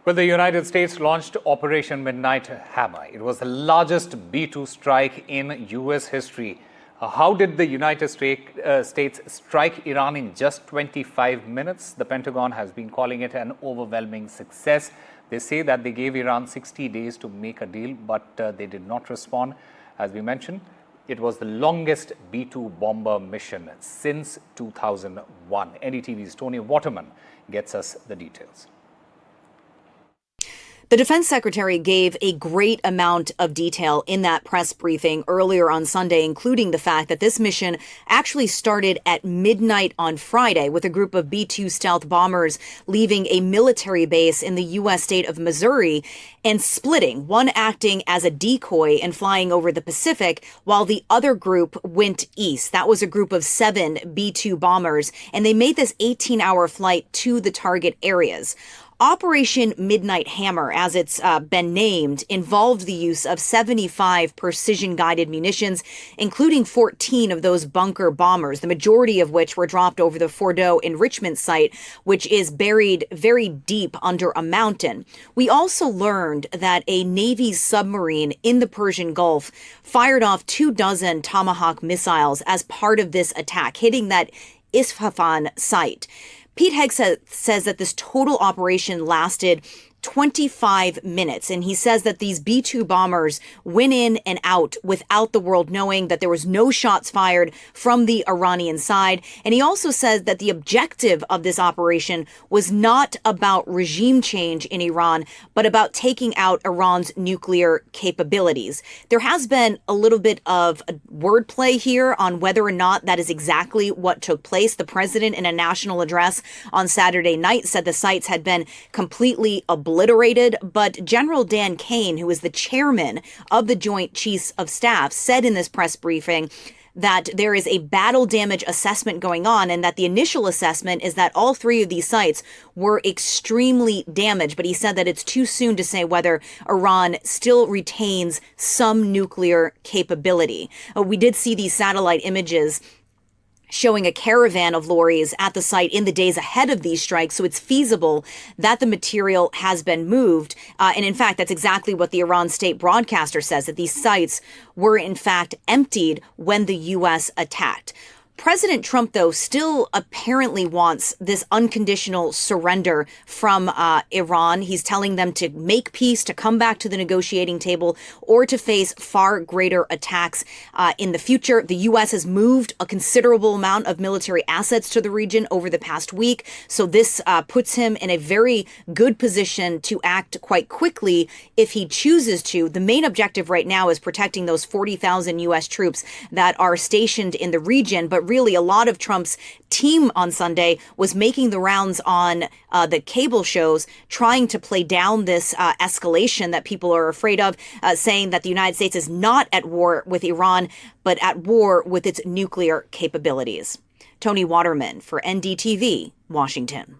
Well, the United States launched Operation Midnight Hammer. It was the largest B-2 strike in U.S. history. How did the United States strike Iran in just 25 minutes? The Pentagon has been calling it an overwhelming success. They say that they gave Iran 60 days to make a deal, but they did not respond. As we mentioned, it was the longest B-2 bomber mission since 2001. NDTV's Tony Waterman gets us the details. The defense secretary gave a great amount of detail in that press briefing earlier on Sunday, including the fact that this mission actually started at midnight on Friday with a group of B-2 stealth bombers leaving a military base in the U.S. state of Missouri and splitting, one acting as a decoy and flying over the Pacific, while the other group went east. That was a group of 7 B-2 bombers, and they made this 18-hour flight to the target areas. Operation Midnight Hammer, as it's been named, involved the use of 75 precision-guided munitions, including 14 of those bunker bombers, the majority of which were dropped over the Fordo enrichment site, which is buried very deep under a mountain. We also learned that a Navy submarine in the Persian Gulf fired off 24 Tomahawk missiles as part of this attack, hitting that Isfahan site. Pete Hegseth says that this total operation lasted 25 minutes, and he says that these B-2 bombers went in and out without the world knowing, that there was no shots fired from the Iranian side. And he also says that the objective of this operation was not about regime change in Iran, but about taking out Iran's nuclear capabilities. There has been a little bit of wordplay here on whether or not that is exactly what took place. The president, in a national address on Saturday night, said the sites had been completely obliterated, but General Dan Kane, who is the chairman of the Joint Chiefs of Staff, said in this press briefing that there is a battle damage assessment going on, and that the initial assessment is that all 3 of these sites were extremely damaged. But he said that it's too soon to say whether Iran still retains some nuclear capability. We did see these satellite images showing a caravan of lorries at the site in the days ahead of these strikes. So it's feasible that the material has been moved. And in fact, that's exactly what the Iran state broadcaster says, that these sites were in fact emptied when the U.S. attacked. President Trump, though, still apparently wants this unconditional surrender from Iran. He's telling them to make peace, to come back to the negotiating table, or to face far greater attacks in the future. The U.S. has moved a considerable amount of military assets to the region over the past week, so this puts him in a very good position to act quite quickly if he chooses to. The main objective right now is protecting those 40,000 U.S. troops that are stationed in the region, but really a lot of Trump's team on Sunday was making the rounds on the cable shows, trying to play down this escalation that people are afraid of, saying that the United States is not at war with Iran, but at war with its nuclear capabilities. Tony Waterman for NDTV, Washington.